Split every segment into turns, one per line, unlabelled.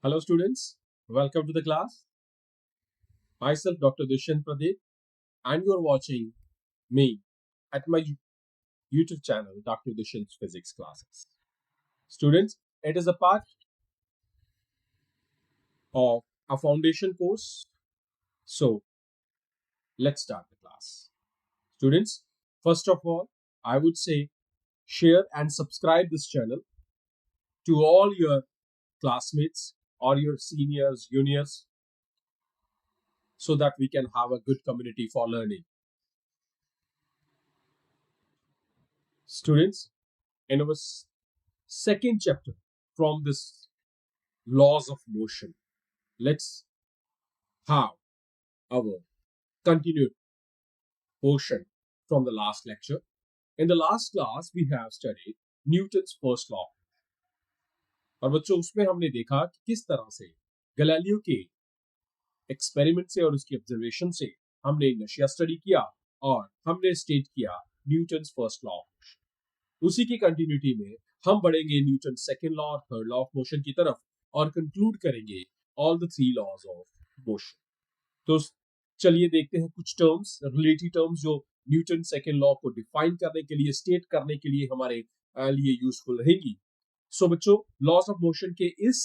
Hello students, welcome to the class. Myself Dr. Dushyant Pradeep and you are watching me at my YouTube channel Dr. Dushyant's Physics Classes. Students, it is a part of a foundation course. So let's start the class. Students, first of all, I would say share and subscribe this channel to all your classmates or your seniors, juniors, so that we can have a good community for learning. Students, in our second chapter from this laws of motion, let's have our continued portion from the last lecture. In the last class, we have studied Newton's first law. और बच्चों उसमें हमने देखा कि किस तरह से Galileo के एक्सपेरिमेंट से और उसकी ऑब्जर्वेशन से हमने इनर्शिया स्टडी किया और हमने स्टेट किया Newton's first law of motion. उसी की कंटिन्यूटी में हम बढ़ेंगे न्यूटन सेकंड लॉ और थर्ड लॉ ऑफ मोशन की तरफ और कंक्लूड करेंगे all the three laws of motion. तो चलिए देखते हैं कुछ टर्म्स, रिलेटिव टर्म्स जो न्यूटन सेकंड लॉ को डिफाइन करने के लिए, स्टेट करने के लिए हमारे लिए यूजफुल रहेंगी। सो बच्चों, लॉज ऑफ मोशन के इस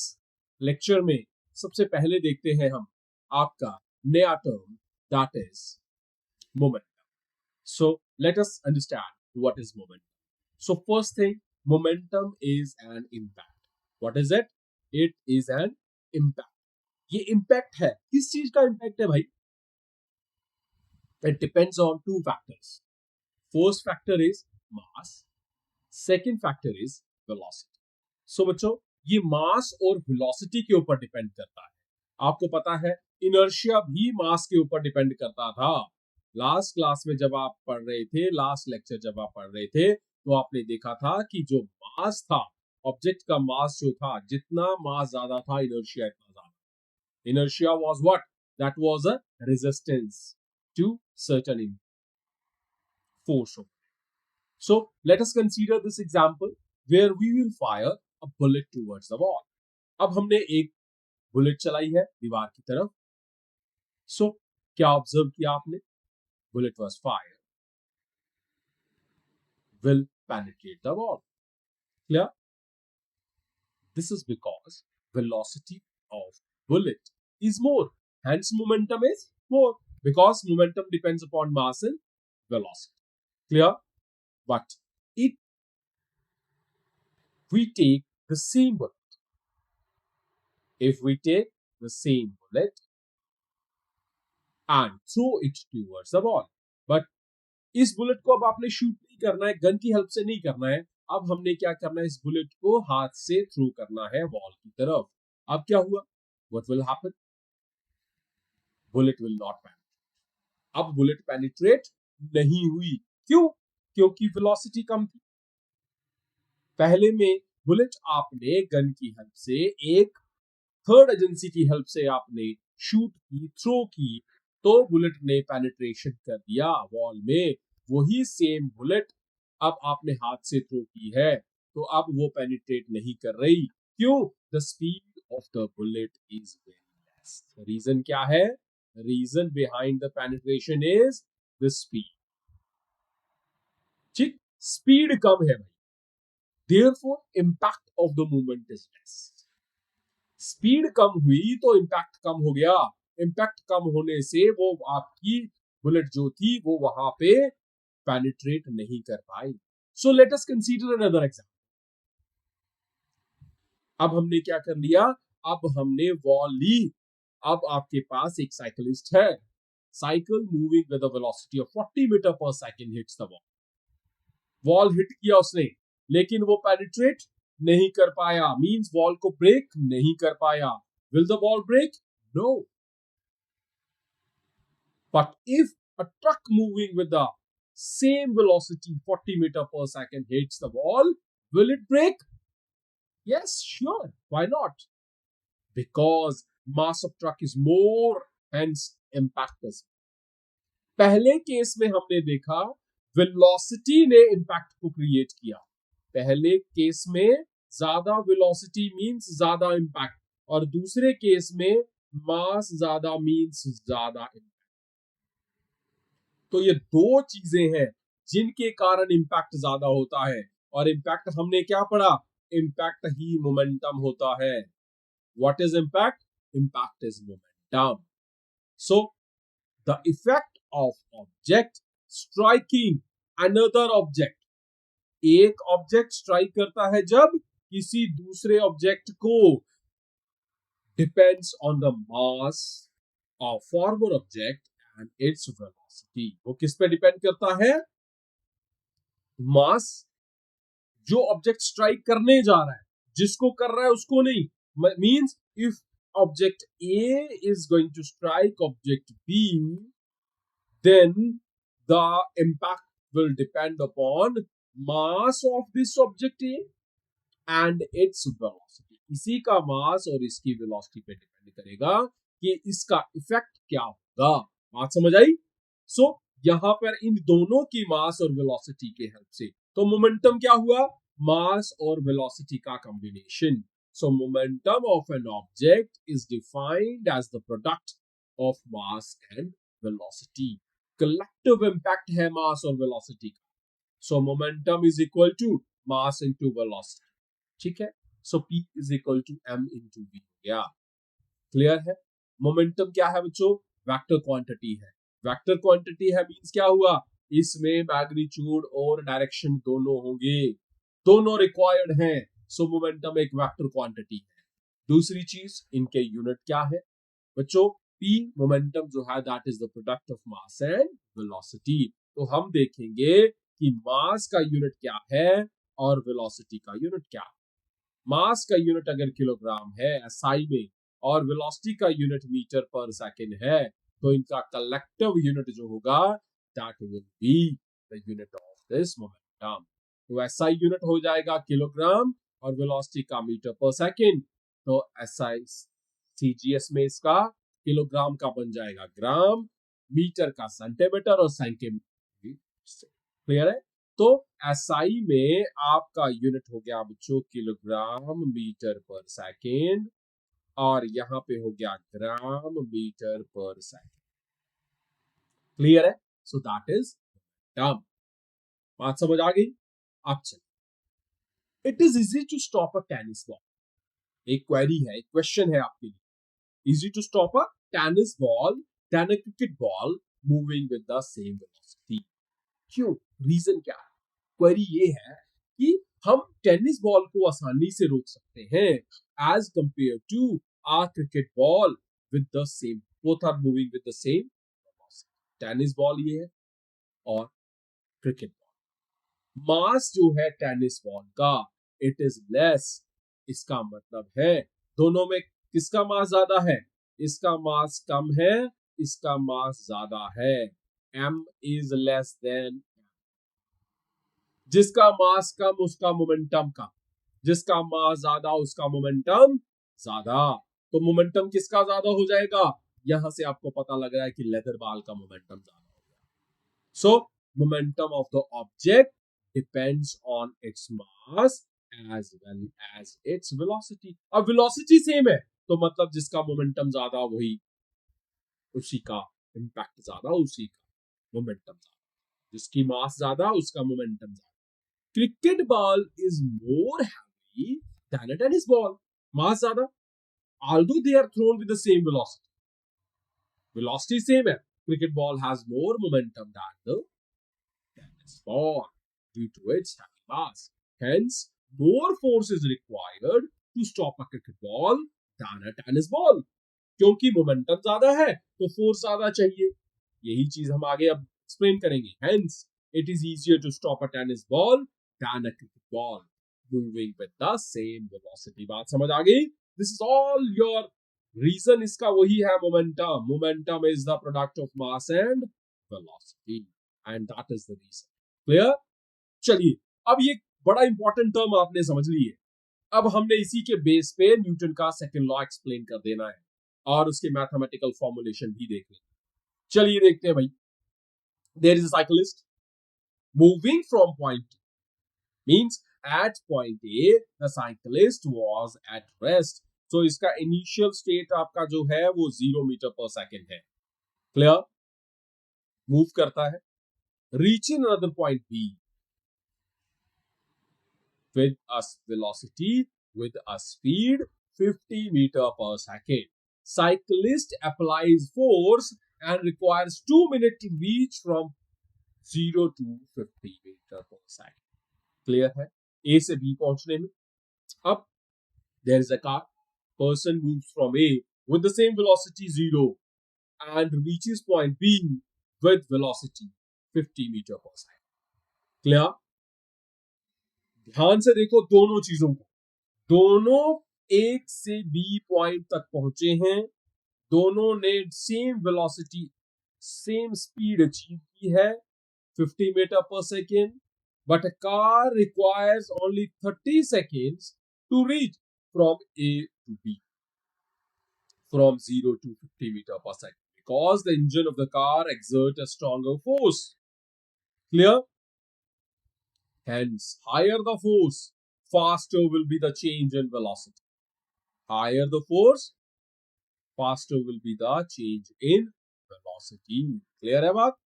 लेक्चर में सबसे पहले देखते हैं हम आपका नया term, that is momentum. So let us understand what is momentum. So first thing, momentum is an impact. What is it? It is an impact. ये impact है, किस चीज का impact है भाई? It depends on two factors. First factor is mass. Second factor is velocity. So बच्चों, ये mass और velocity के ऊपर डिपेंड करता है। आपको पता है inertia भी mass के ऊपर डिपेंड करता था। लास्ट क्लास में जब आप पढ़ रहे थे, लास्ट लेक्चर जब आप पढ़ रहे थे, तो आपने देखा था कि जो मास था, ऑब्जेक्ट का मास जो था, जितना मास ज्यादा था, इनर्शिया इतना ज्यादा। Inertia was what? That was a resistance to certain force. So let us consider this example where we will fire a bullet towards the wall. अब हमने एक बुलेट चलाई है दीवार की तरफ। सो क्या ऑब्जर्व किया आपने? Bullet was fired, will penetrate the wall. Clear? This is because velocity of bullet is more, hence momentum is more, because momentum depends upon mass and velocity. Clear? But if we take the same bullet, and throw it towards the wall, but इस bullet को अब आपने shoot नहीं करना है, gun की help से नहीं करना है। अब हमने क्या करना है? इस बुलेट को हाथ से थ्रो करना है वॉल की तरफ। अब क्या हुआ? What will happen? Bullet will not penetrate. अब बुलेट पेनिट्रेट नहीं हुई। क्यों? क्योंकि वेलोसिटी कम थी। पहले में बुलेट आपने गन की हेल्प से, एक थर्ड एजेंसी की हेल्प से आपने शूट की, थ्रो की, तो बुलेट ने पेनिट्रेशन कर दिया वॉल में। वही सेम बुलेट अब आपने हाथ से थ्रो की है, तो अब वो पेनिट्रेट नहीं कर रही। क्यों? The speed of the bullet is very less. Reason क्या है? Reason behind the penetration is the speed. ठीक, स्पीड कम है भाई, therefore impact of the movement is less. Speed कम हुई तो इंपैक्ट कम हो गया। इंपैक्ट कम होने से वो आपकी बुलेट जो थी वो वहां पे पेनिट्रेट नहीं कर पाई। So let us consider another example. अब हमने क्या कर लिया? अब हमने वॉल ली। अब आपके पास एक साइकिलिस्ट है, cycle moving with a velocity of 40 meter per second hits the wall. Wall hit किया उसने, लेकिन वो पेनिट्रेट नहीं कर पाया, मींस वॉल को ब्रेक नहीं कर पाया। Will the wall break? No. But if a truck moving with the same velocity 40 meter per second hits the wall, will it break? Yes, sure. Why not? Because mass of truck is more, hence impact is. पहले case में हमने देखा velocity ने impact को create किया। पहले case में ज्यादा वेलोसिटी मींस ज्यादा इंपैक्ट, और दूसरे केस में मास ज्यादा मीन्स ज्यादा इम्पैक्ट। तो ये दो चीजें हैं जिनके कारण इम्पैक्ट ज्यादा होता है, और इम्पैक्ट हमने क्या पढ़ा? इम्पैक्ट ही मोमेंटम होता है। What is impact? Impact is momentum. So the effect of object striking another object, एक ऑब्जेक्ट स्ट्राइक करता है जब किसी दूसरे ऑब्जेक्ट को, depends on the mass of forward object and its velocity. वो किस पे डिपेंड करता है? मास जो ऑब्जेक्ट स्ट्राइक करने जा रहा है, जिसको कर रहा है उसको नहीं। Means if object A is going to strike object B, then the impact will depend upon mass of this object A and its velocity. इसी का मास और इसकी वेलोसिटी पे डिपेंड करेगा कि इसका इफेक्ट क्या होगा। बात समझ आई? सो यहां पर इन दोनों की मास और वेलोसिटी के हेल्प से, तो मोमेंटम क्या हुआ? मास और वेलोसिटी का combination. So momentum of an object is defined as the product of mass and velocity. Collective impact है मास और वेलोसिटी का। So momentum is equal to mass into velocity. ठीक है, so P is equal to M into V हो गया। Clear है? Momentum क्या है बच्चों? वेक्टर क्वांटिटी है। वेक्टर क्वांटिटी है मींस क्या हुआ? इसमें मैग्नीट्यूड और डायरेक्शन दोनों होंगे, दोनों रिक्वायर्ड हैं। सो मोमेंटम एक वेक्टर क्वांटिटी है। दूसरी चीज, इनके यूनिट क्या है बच्चों? P मोमेंटम जो है that is the product of mass and velocity. तो हम देखेंगे कि मास का यूनिट क्या है और वेलोसिटी का यूनिट क्या है। मास का यूनिट अगर किलोग्राम है SI में और वेलोसिटी का यूनिट मीटर पर सेकंड है, तो इनका कलेक्टिव यूनिट जो होगा that will be the unit of this momentum. तो SI यूनिट हो जाएगा किलोग्राम और वेलोसिटी का मीटर पर सेकंड। तो SI CGS में इसका किलोग्राम का बन जाएगा ग्राम, मीटर का सेंटीमीटर और सेंटीमीटर। क्लियर है? तो SI में आपका यूनिट हो गया बच्चों किलोग्राम मीटर पर सेकेंड, और यहां पे हो गया gram metre per second. Clear है? So that is term. बात समझ आ गई? अब चलिए, it is easy to stop a tennis ball. एक क्वेरी है, एक क्वेश्चन है आपके लिए। Easy to stop a tennis ball then a cricket ball moving with the same velocity. क्यों? रीजन क्या है? क्वेरी ये है कि हम टेनिस बॉल को आसानी से रोक सकते हैं as compare to a cricket ball with the same, both are moving with the same velocity. Tennis ball ये है और क्रिकेट बॉल। मास जो है टेनिस बॉल का इट इज लेस। इसका मतलब है दोनों में किसका मास ज्यादा है? इसका मास कम है, इसका मास ज्यादा है। M इज लेस देन, जिसका मास कम उसका मोमेंटम कम, जिसका मास ज्यादा उसका मोमेंटम ज्यादा। तो मोमेंटम किसका ज्यादा हो जाएगा? यहां से आपको पता लग रहा है कि लेदर बॉल का मोमेंटम ज्यादा हो गया। So momentum of the object depends on its mass as well as its velocity. अब वेलोसिटी सेम है तो मतलब जिसका मोमेंटम ज्यादा वही, उसी का इंपैक्ट ज्यादा, उसी का मोमेंटम ज्यादा। जिसकी मास ज्यादा उसका मोमेंटम ज्यादा। Cricket ball is more heavy than a tennis ball. Mass ज्यादा, although they are thrown with the same velocity. Velocity same है. Cricket ball has more momentum than the tennis ball due to its heavy mass. Hence, more force is required to stop a cricket ball than a tennis ball. क्योंकि momentum ज्यादा है तो force ज्यादा चाहिए। यही चीज हम आगे अब एक्सप्लेन करेंगे। Hence, it is easier to stop a tennis ball than a cricket ball moving with the same velocity. बात समझ आ गई? This is all your reason। इसका वही है momentum. Momentum is the product of mass and velocity, and that is the reason. Clear? चलिए, अब ये बड़ा इंपॉर्टेंट टर्म आपने समझ ली है। अब हमने इसी के बेस पे न्यूटन का सेकंड लॉ एक्सप्लेन कर देना है और उसके मैथमेटिकल फॉर्मुलेशन भी देख लेंगे। चलिए देखते हैं भाई। There is a cyclist moving from point A. Means at point A, the cyclist was at rest सो इसका इनिशियल स्टेट आपका जो है वो 0 मीटर पर सेकेंड है। क्लियर? मूव करता है, reaching another point B with a velocity with a speed 50 meter per second. Cyclist applies force and requires 2 minutes to reach from 0 to 50 meter per second. Clear है? A से B पहुंचने में। अब there is a car. Person moves from A with the same velocity 0 and reaches point B with velocity 50 meter per second. Clear? ध्यान से देखो दोनों चीजों को। दोनों एक से बी पॉइंट तक पहुंचे हैं, दोनों ने same velocity same speed achieve की है 50 meter per second, but a car requires only 30 seconds to reach from A to B, from 0 to 50 meter per second, because the engine of the car exert a stronger force. Clear? Hence, higher the force, faster will be the change in velocity. Higher the force, faster will be the change in velocity. Clear है बात?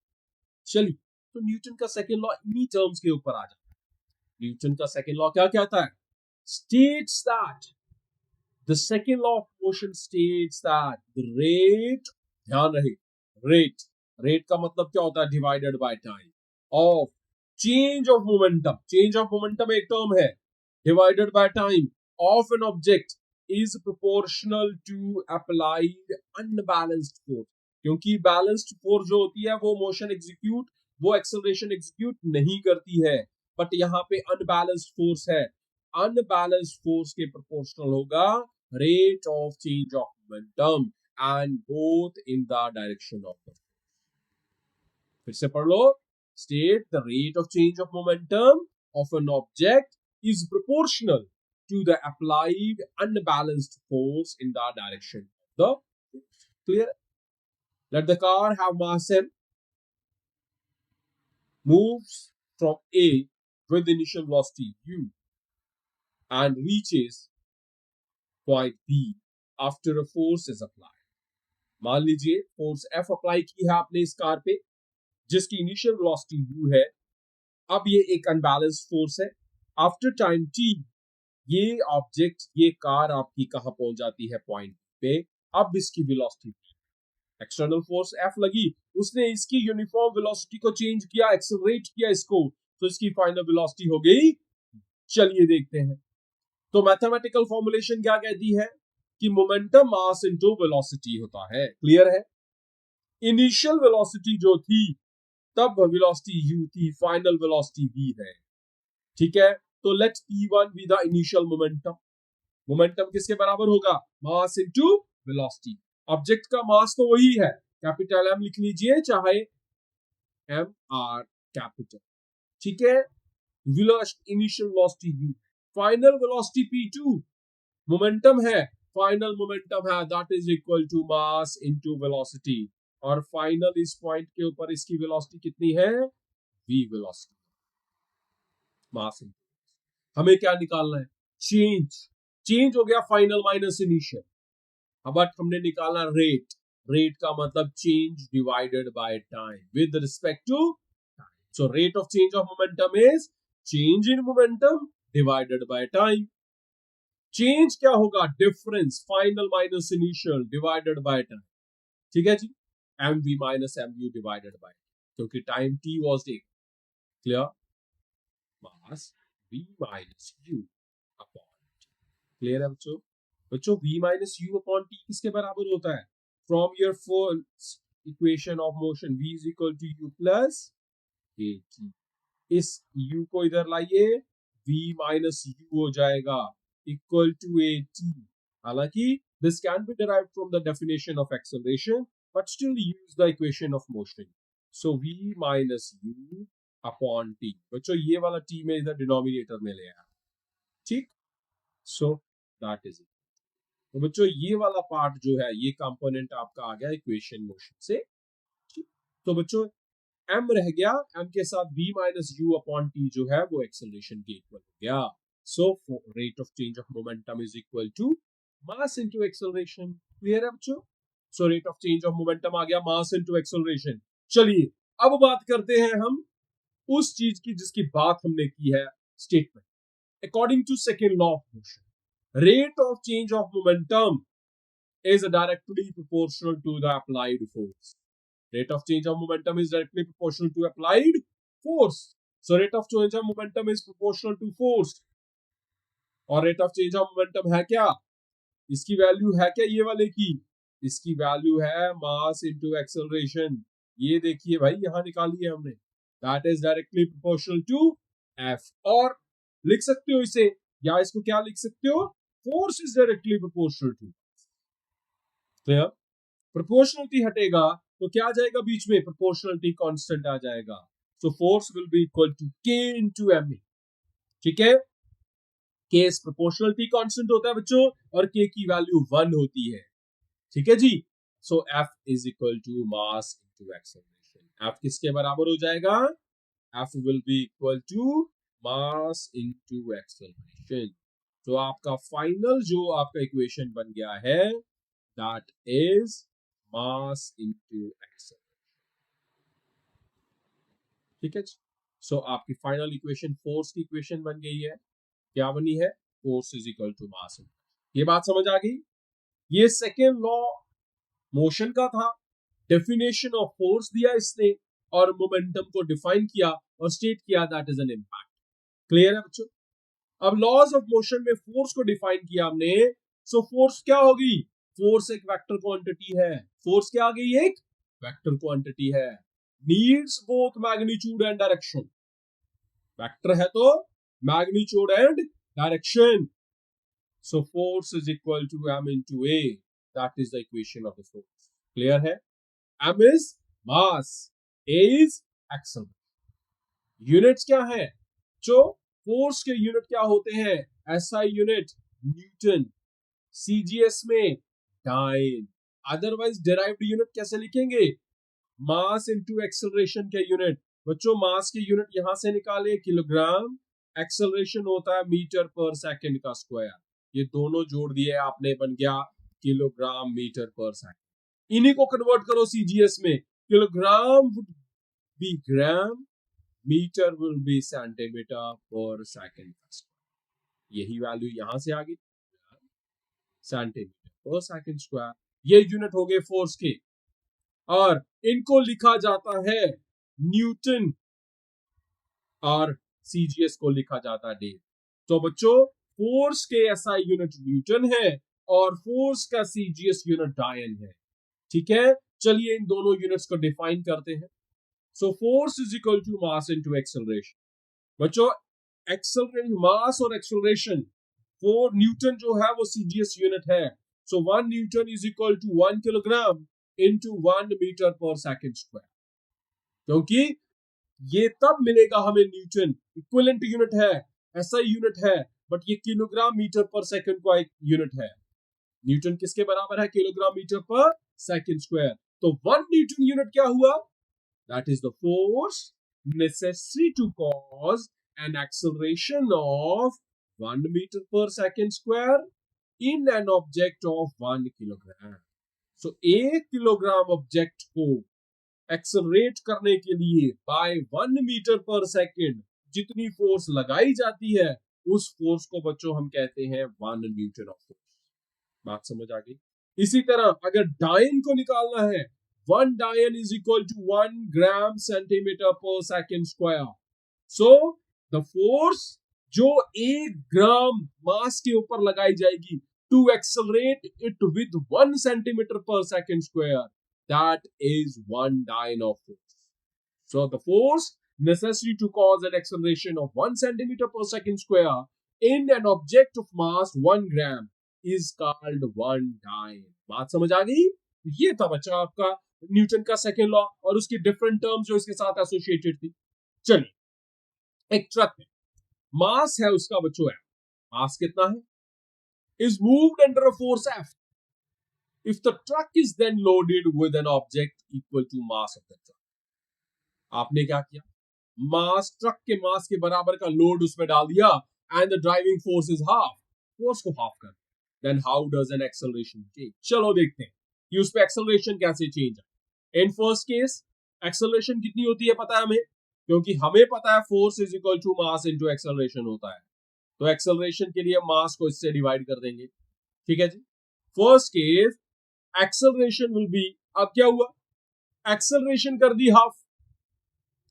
चलिए, तो Newton का second law इन्हीं terms के ऊपर आ जाता है। न्यूटन का सेकेंड लॉ क्या कहता है? States that the second law of motion states that the rate, ध्यान रहे, rate का मतलब क्या होता है? Divided by time of change of momentum. Change of momentum एक टर्म है, divided by time of an object is proportional to applied unbalanced force. क्योंकि बैलेंस्ड फोर्स जो होती है वो मोशन एग्जीक्यूट, वो एक्सेलरेशन एग्जीक्यूट नहीं करती है, बट यहाँ पे अनबैलेंस्ड फोर्स है। अनबैलेंस्ड फोर्स के प्रोपोर्शनल होगा rate of change of momentum and both in the direction of the, फिर से पढ़ लो, state the rate of change of momentum of an object is proportional to the applied unbalanced force in the direction of the, clear? Let the car have mass m, moves from A with initial velocity u and reaches point B after a force is applied. मान लीजिए force F apply की है आपने इस car पे, जिसकी initial velocity u है। अब ये एक अनबैलेंस्ड फोर्स है। आफ्टर टाइम t ये ऑब्जेक्ट, ये कार आपकी कहां पहुंच जाती है? पॉइंट पे। अब इसकी वेलोसिटी, एक्सटर्नल फोर्स F लगी, उसने इसकी यूनिफॉर्म वेलोसिटी को चेंज किया, एक्सेलरेट किया इसको, तो इसकी फाइनल वेलोसिटी हो गई। चलिए देखते हैं, तो मैथमेटिकल फॉर्मुलेशन क्या कहती है कि मोमेंटम मास इनटू वेलोसिटी होता है। क्लियर है? इनिशियल वेलोसिटी जो थी तब वेलोसिटी u थी, फाइनल वेलोसिटी v है। ठीक है, तो let p1 be the initial momentum. Momentum किसके बराबर होगा? मास इनटू वेलोसिटी। ऑब्जेक्ट का मास तो वही है, कैपिटल M लिख लीजिए, चाहे m r कैपिटल। ठीक है, initial velocity u, final velocity p2, momentum है, फाइनल मोमेंटम है, that is equal to mass into velocity. और फाइनल इस पॉइंट के ऊपर इसकी वेलोसिटी कितनी है? v velocity, mass into. हमें क्या निकालना है? चेंज। चेंज हो गया फाइनल माइनस इनिशियल। अब हमने निकालना रेट। रेट का मतलब change divided by time with respect to time. So rate of change of momentum is change in momentum divided by time. Change क्या होगा? Difference final minus initial divided by time. ठीक है जी, mv minus mu divided by, क्योंकि time t was take. Clear? Mass v minus u upon t। Clear है बच्चों? बच्चों v minus u upon t किसके बराबर होता है? From your first equation of motion v is equal to u plus at। इस u को इधर लाइए, v माइनस u हो जाएगा इक्वल टू at। हालांकि this can be derived from the definition of acceleration, but still use the equation of motion. So v minus u upon t। बच्चों ये वाला t में इधर डिनोमिनेटर में ले आया। ठीक, so that is it। तो बच्चों ये वाला पार्ट जो है, ये कंपोनेंट आपका आ गया इक्वेशन मोशन से। ठीक, तो बच्चों m रह गया, m के साथ v minus u upon t जो है वो एक्सेलरेशन के इक्वल हो गया। So rate of change of momentum is equal to mass into acceleration. Clear है बच्चों? So rate of change of momentum आ गया मास इनटू एक्सेलरेशन। चलिए अब बात करते हैं हम उस चीज की जिसकी बात हमने की है statement. According to second law of motion, rate of change of momentum is directly proportional to the applied force. Rate of change of momentum is directly proportional to applied force. So rate of change of momentum is proportional to force. और rate of change of momentum है क्या? इसकी value है क्या ये वाले की? इसकी वैल्यू है mass into acceleration. ये देखिए भाई यहां निकाली है हमने. That is directly proportional to F. और लिख सकते हो इसे या इसको क्या लिख सकते हो? Force is directly proportional to. Clear? Proportionality हटेगा तो क्या आ जाएगा बीच में? प्रोपोर्शनलिटी कांस्टेंट आ जाएगा। So force will be equal to K into M A. ठीक है, के प्रोपोर्शनलिटी कांस्टेंट होता है बच्चों और के की वैल्यू 1 होती है। ठीक है जी। So F is equal to mass into acceleration. F किसके बराबर हो जाएगा? F will be equal to mass into acceleration. तो आपका फाइनल जो आपका इक्वेशन बन गया है that is mass into acceleration। ठीक है जी। सो आपकी फाइनल इक्वेशन फोर्स की इक्वेशन बन गई है। क्या बनी है? Force is equal to mass. ये बात समझ आ गई? ये सेकेंड लॉ मोशन का था। डेफिनेशन ऑफ फोर्स दिया इसने और मोमेंटम को डिफाइन किया और स्टेट किया that is an impact. Clear है बच्चों? अब लॉज ऑफ मोशन में फोर्स को डिफाइन किया हमने। सो फोर्स क्या होगी? फोर्स एक वेक्टर क्वांटिटी है। फोर्स क्या आ गई? एक वेक्टर क्वांटिटी है। Needs both magnitude and direction. Vector है तो magnitude and direction. So force is equal to m into a। That is the equation of the force. Clear है? m is mass, a is acceleration. Units क्या है? जो force के unit क्या होते हैं? SI यूनिट न्यूटन, CGS में dine. Otherwise derived unit कैसे लिखेंगे? मास इनटू एक्सेलरेशन के यूनिट। बच्चों मास के यूनिट यहां से निकाले किलोग्राम, एक्सेलरेशन होता है मीटर पर सेकंड का स्क्वायर। ये दोनों जोड़ दिए आपने, बन गया किलोग्राम मीटर पर सेकंड। इन्हीं को कन्वर्ट करो CGS में। Kilogram would be gram, metre will be centimetre per second का स्क्वायर। यही वैल्यू यहां से आ गई, सेंटीमीटर पर सेकंड स्क्वायर। ये यूनिट हो गए फोर्स के और इनको लिखा जाता है न्यूटन और CGS को लिखा जाता है डे। तो बच्चों फोर्स के SI यूनिट न्यूटन है और फोर्स का CGS यूनिट डायन है। ठीक है, चलिए इन दोनों यूनिट्स को डिफाइन करते हैं। So force is equal to mass into acceleration. बच्चों एक्सेलरेशन, मास और एक्सेलरेशन, 4 न्यूटन जो है वो CGS यूनिट है। So 1 Newton is equal to 1 kilogram into 1 metre per second square. क्योंकि ये तब मिलेगा हमें न्यूटन, इक्विवेलेंट यूनिट है, SI यूनिट है, बट ये किलोग्राम मीटर पर सेकंड का एक यूनिट है। न्यूटन किसके बराबर है? Kilogram metre per second square. तो 1 न्यूटन यूनिट क्या हुआ? That is the force necessary to cause an acceleration of 1 metre per second square in an object of 1 kilogram. So 1 kilogram object को accelerate करने के लिए बाय 1 मीटर पर सेकंड जितनी force लगाई जाती है उस फोर्स को बच्चों हम कहते हैं 1 न्यूटन ऑफ फोर्स। बात समझ आ गई? इसी तरह अगर डायन को निकालना है, 1 dyne is equal to 1 gram centimetre per second square. So the force जो 1 ग्राम मास के ऊपर लगाई जाएगी to accelerate it with 1 centimetre per second square, that is 1 dyne of force. So the force necessary to cause an acceleration of 1 centimeter per second square in an object of mass 1 gram is called 1 dyne. बात समझ आ गई? ये था बच्चा आपका Newton का second law और उसकी डिफरेंट टर्म्स जो इसके साथ एसोसिएटेड थी। चलिए एक ट्रक है, मास है उसका बच्चों है, मास कितना है? is moved under a force F. If the truck is then loaded with an object equal to mass of the truck, आपने क्या किया? मास, ट्रक के मास के बराबर का लोड उसमें डाल दिया and the driving force is half, force को हाफ कर। Then how does an acceleration change. चलो देखते हैं कि उस पे एक्सेलरेशन कैसे चेंज है। इन फर्स्ट केस एक्सेलरेशन कितनी होती है पता है हमें, क्योंकि हमें पता है force is equal to mass into acceleration होता है, तो एक्सेलरेशन के लिए मास को इससे डिवाइड कर देंगे। ठीक है जी। First case acceleration will be, अब क्या हुआ, एक्सेलरेशन कर दी हाफ,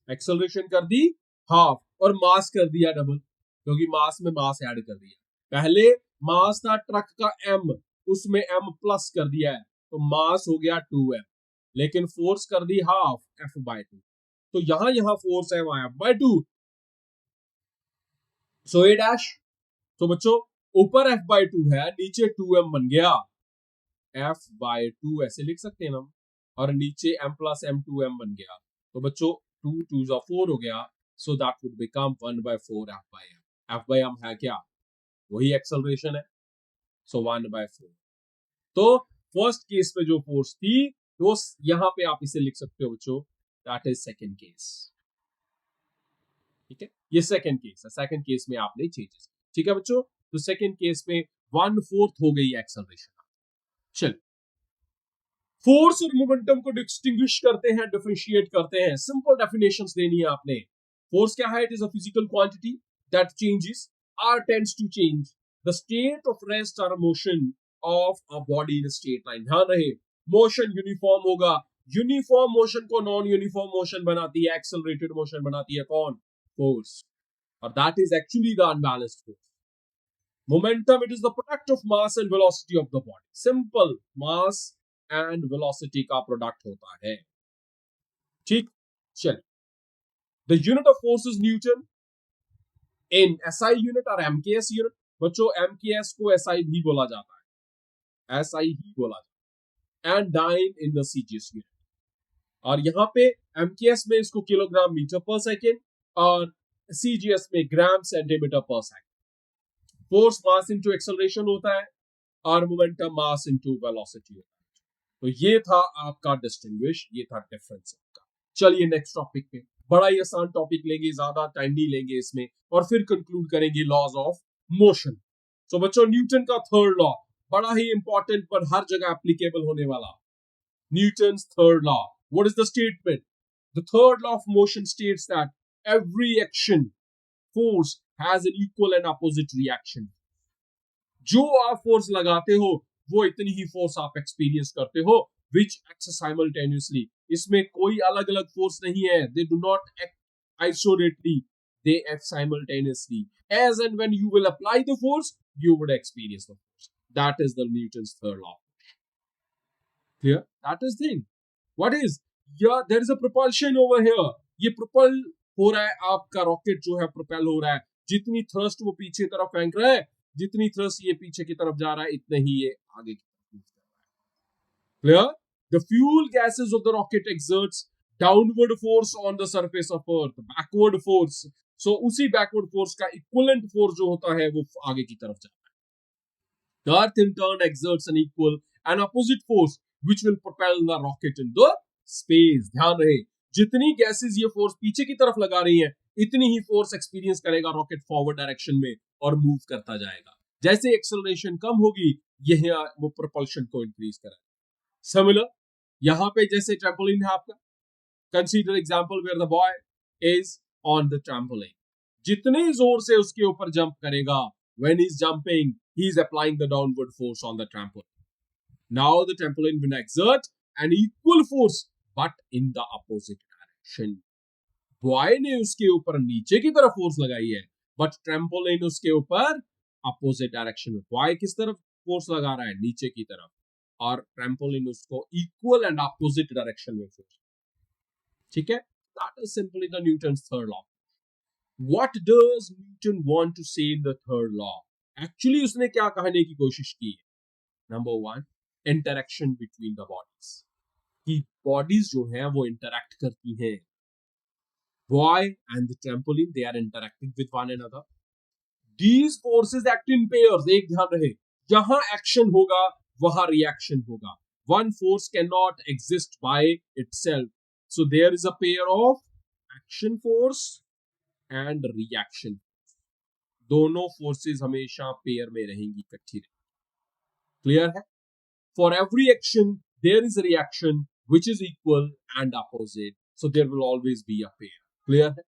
एक्सेलरेशन कर दी हाफ और मास कर दिया डबल, क्योंकि मास में मास ऐड कर दिया। पहले मास था ट्रक का m, उसमें m प्लस कर दिया है तो मास हो गया 2m, लेकिन फोर्स कर दी हाफ F/2, तो यहां फोर्स है वहां F/2, सो ए डैश। तो बच्चों ऊपर F/2 है, नीचे 2m बन गया, F/2 ऐसे लिख सकते हैं हम, और नीचे m प्लस m2m बन गया, तो बच्चों 2 2 4 हो गया, so that would become 1/4 F/m। F/m है क्या, वही एक्सेलरेशन है, सो 1/4। तो फर्स्ट केस पे जो फोर्स थी वो यहां पे आप इसे लिख सकते हो बच्चों, दैट इज सेकंड केस। ठीक है, ये सेकंड केस है, सेकंड केस में आपने चेंजेस, ठीक है बच्चों। तो सेकंड केस में 1/4 हो गई एक्सेलरेशन। चल, फोर्स और मोमेंटम को डिस्टिंग्विश करते हैं, डिफरेंशिएट करते हैं, सिंपल डेफिनेशंस देनी है आपने। फोर्स क्या है, it is a physical quantity that changes or tends to change the state of rest और motion of a body in straight line. ध्यान रहे, मोशन यूनिफॉर्म होगा, यूनिफॉर्म मोशन को नॉन यूनिफॉर्म मोशन बनाती है, एक्सेलरेटेड मोशन बनाती है कौन, फोर्स, और that is actually the unbalanced force. Momentum, it is the product of mass and velocity of the body. Simple, mass and velocity का product होता है। ठीक, चलिए, the unit of force is Newton in SI unit और MKS unit। बच्चों MKS को SI भी बोला जाता है, SI ही बोला जाता है, and dyne in the CGS unit। और यहाँ पे MKS में इसको किलोग्राम मीटर पर सेकेंड और CGS में ग्राम सेंटीमीटर पर second. Force mass into acceleration होता है और मोमेंटम मास इनटू वेलोसिटी होता है। तो ये था आपका डिस्टिंग्विश, ये था डिफरेंस आपका। चलिए नेक्स्ट टॉपिक पे, बड़ा ही आसान टॉपिक लेंगे, ज्यादा टाइम नहीं लेंगे इसमें, और फिर कंक्लूड करेंगे लॉज ऑफ मोशन। तो बच्चों न्यूटन का थर्ड लॉ, बड़ा ही इंपॉर्टेंट पर हर जगह एप्लीकेबल होने वाला, Newton's third law. What is the statement, the third law of motion states that every action force has an equal and opposite reaction. जो आप फोर्स लगाते हो वो इतनी ही फोर्स आप एक्सपीरियंस करते हो, which acts simultaneously। इसमें कोई अलग अलग फोर्स नहीं है, they do not act isolatedly, they act simultaneously। As and when you will apply the force, you would experience the force। That is the Newton's third law। Clear? That is thing। What is? Yeah, there is a propulsion over here। ये propel हो रहा है, आपका rocket जो है propel हो रहा है, जितनी थ्रस्ट वो पीछे तरफ फेंक रहा है, जितनी थ्रस्ट ये पीछे की तरफ जा रहा है, इतने ही ये आगे की तरफ मूव कर रहा है। Clear? The fuel gases of the rocket exerts downward force on the surface of Earth, backward force। So उसी backward force का equivalent force जो होता है वो आगे की तरफ जाता है। The Earth in turn exerts an equal and opposite force which will propel the rocket into space। ध्यान रहे, जितनी गैसेस ये फोर्स पीछे की तरफ लगा रही है, इतनी ही फोर्स एक्सपीरियंस करेगा रॉकेट फॉरवर्ड डायरेक्शन में और मूव करता जाएगा। जैसे एक्सेलरेशन कम होगी, यह वो प्रोपल्शन को इंक्रीज करेगा। सिमिलर यहां पे जैसे ट्रैम्पोलिन है आपका, consider example where the boy is on the trampoline, जितने जोर से उसके ऊपर जंप करेगा, when he is jumping he is applying the downward force on the trampoline. Now the trampoline will exert an equal force but in the opposite direction. Boy ने उसके ऊपर नीचे की तरफ फोर्स लगाई है, बट ट्रैम्पोलिन उसके ऊपर अपोजिट डायरेक्शन में। बॉय किस तरफ फोर्स लगा रहा है, नीचे की तरफ, और ट्रैम्पोलिन उसको इक्वल एंड अपोजिट डायरेक्शन में फोर्स। ठीक है, that is simply the Newton's third law. What does Newton want to say in the third law? Actually उसने क्या कहने की कोशिश की है? Number 1, interaction between the bodies, कि बॉडीज जो है वो इंटरैक्ट करती हैं। Boy and the trampoline, they are interacting with one another। These forces act in pairs। एक ध्यान रहे, जहां एक्शन होगा वहां रिएक्शन होगा। One force cannot exist by itself, so there is a pair of action force and reaction। दोनों forces हमेशा pair में रहेंगी, इकट्ठी रहेंगी। क्लियर है? For every action there is a reaction which is equal and opposite, so there will always be a pair. Clear है?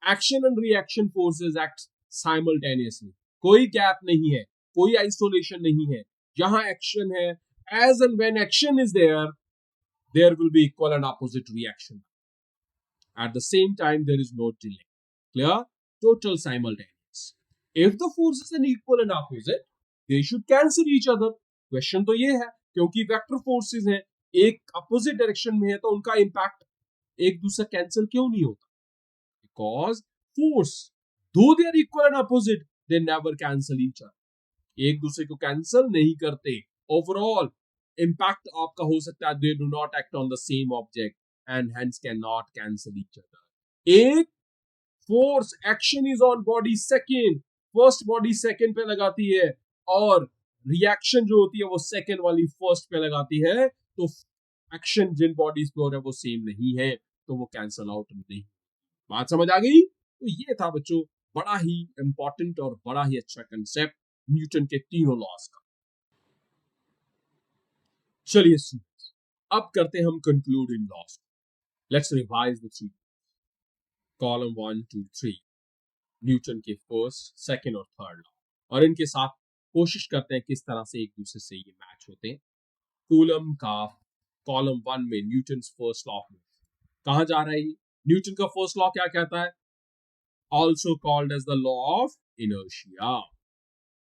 Action and reaction forces act simultaneously, कोई gap नहीं है, कोई आइसोलेशन नहीं है. जहां एक्शन है, as and when action is there will be equal and opposite reaction. At the same time there is no delay. Clear? Total simultaneous. If the forces are equal and opposite, they should cancel each other. Question तो ये है, क्योंकि vector forces हैं, एक opposite direction में है, तो उनका इंपैक्ट एक दूसरे कैंसिल क्यों नहीं होता? Because force, though they are equal and opposite, they never cancel each other. एक दूसरे को कैंसिल नहीं करते. ओवरऑल इम्पैक्ट आपका हो सकता है, they do not act on the same object and hence cannot cancel each other. एक force action is on body second, first body second पे लगाती है, और रिएक्शन जो होती है वो सेकेंड वाली फर्स्ट पे लगाती है, तो एक्शन जिन बॉडीज पे हो रहा है वो सेम नहीं है, तो वो कैंसल आउट नहीं. बात समझ आ गई? तो ये था बच्चों बड़ा ही इंपॉर्टेंट और बड़ा ही अच्छा कंसेप्ट न्यूटन के तीनों लॉज का. चलिए स्टूडेंट्स, अब करते हैं हम concluding laws. Let's revise the three. Column 1 2 3 Newton के फर्स्ट, सेकंड और थर्ड लॉ, और इनके साथ कोशिश करते हैं किस तरह से एक दूसरे से ये मैच होते हैं. कूलम का कॉलम 1 में न्यूटन फर्स्ट लॉ में कहां जा रहा है? न्यूटन का फर्स्ट लॉ क्या कहता है? Also called as the law of inertia.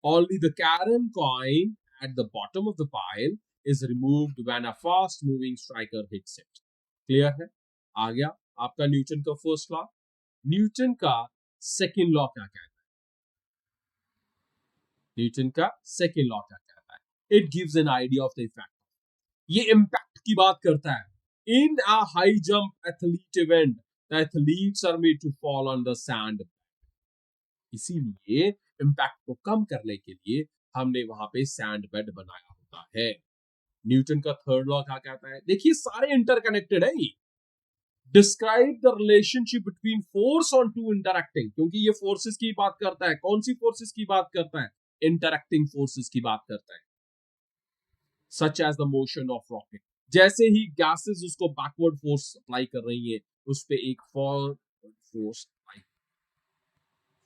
Only the carrom coin at the bottom of the pile is removed when a fast moving striker hits it. Clear है? आ गया आपका न्यूटन का first law. Newton का second law क्या कहता है? Newton का second law क्या कहता है? It gives an idea of the effect. ये इम्पैक्ट की बात करता है. In a high jump athlete event, the athletes are made to fall on the sand. इसीलिए इम्पैक्ट को कम करने के लिए हमने वहां पे सैंड बेड बनाया होता है. न्यूटन का थर्ड लॉ क्या कहता है? देखिए सारे इंटरकनेक्टेड है ये. Describe the relationship between force on two interacting, क्योंकि ये फोर्सेस की बात करता है. कौन सी फोर्सेस की बात करता है? इंटरैक्टिंग फोर्सेस की बात करता है. Such as the motion of rocket. जैसे ही गैसेस उसको बैकवर्ड फोर्स अप्लाई कर रही है, उस पे एक फॉरवर्ड फोर्स अप्लाई.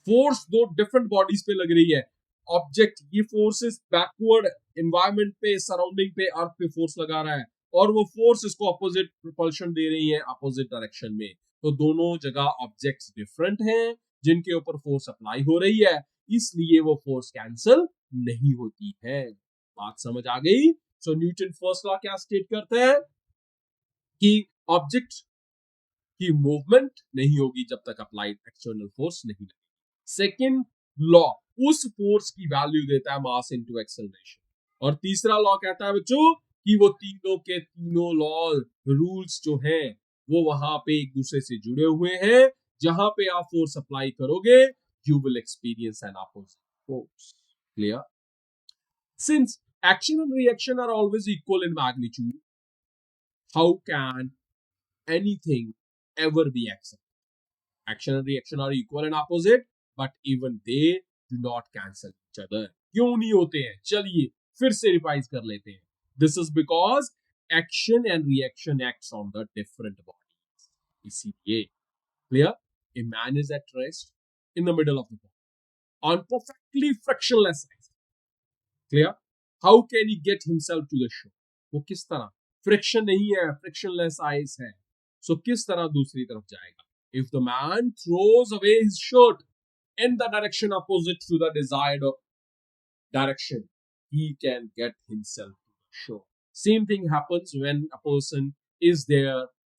फोर्स दो डिफरेंट बॉडीज पे लग रही है. ऑब्जेक्ट ये फोर्सेस बैकवर्ड एनवायरनमेंट पे, सराउंडिंग पे, अर्थ पे फोर्स लगा रहा है, और वो फोर्स इसको अपोजिट प्रोपल्शन दे रही है अपोजिट डायरेक्शन में. तो दोनों जगह ऑब्जेक्ट्स डिफरेंट हैं जिनके ऊपर फोर्स अप्लाई हो रही है, इसलिए वो फोर्स कैंसिल नहीं होती है. बात समझ आ गई? सो न्यूटन फर्स्ट लॉ क्या स्टेट करता है कि ऑब्जेक्ट की मूवमेंट नहीं होगी जब तक अप्लाइड एक्सटर्नल फोर्स नहीं लगेगी. सेकेंड लॉ उस फोर्स की वैल्यू देता है मास इनटू एक्सेलरेशन. और तीसरा लॉ कहता है बच्चों कि वो तीनों के तीनों लॉ रूल्स जो हैं वो वहां पे एक दूसरे से जुड़े हुए हैं. जहां पे आप फोर्स अप्लाई करोगे you will experience N opposite force. Clear? Since action and reaction are always equal in magnitude, how can anything ever be accepted? Action and reaction are equal and opposite, but even they do not cancel each other. क्यों नहीं होते हैं? चलिए फिर से revise कर लेते हैं. This is because action and reaction acts on the different bodies. इसीलिए clear? A man is at rest in the middle of the body on perfectly frictionless ice. Clear? How can he get himself to the shore? वो किस तरह? Friction नहीं है, frictionless ice है, सो किस तरह दूसरी तरफ जाएगा? If the man throws away his shirt in the direction opposite to the desired direction, he can get himself to the shore. Same thing happens when a person is there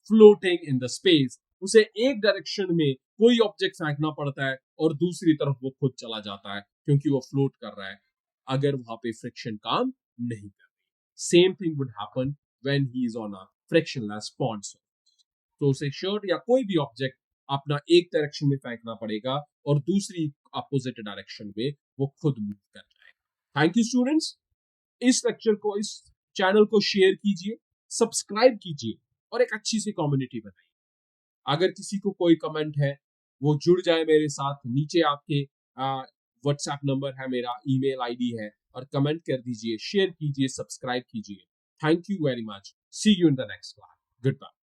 floating in the space. उसे एक direction में कोई object फेंकना पड़ता है और दूसरी तरफ वो खुद चला जाता है क्योंकि वो फ्लोट कर रहा है, अगर वहां पे फ्रिक्शन काम नहीं कर रही. Same thing would happen when he is on a frictionless pond surface. तो उसे शर्ट या कोई भी ऑब्जेक्ट अपना एक डायरेक्शन में फेंकना पड़ेगा और दूसरी अपोजिट डायरेक्शन में वो खुद मूव कर जाएगा. Thank you students. इस लेक्चर को, इस चैनल को शेयर कीजिए, सब्सक्राइब कीजिए और एक अच्छी सी कम्युनिटी बनाइए. अगर किसी को कोई कमेंट है वो जुड़ जाए मेरे साथ. नीचे आपके व्हाट्सएप नंबर है, मेरा ईमेल आईडी है, और कमेंट कर दीजिए, शेयर कीजिए, सब्सक्राइब कीजिए। Thank you very much. See you in the next class. Good bye.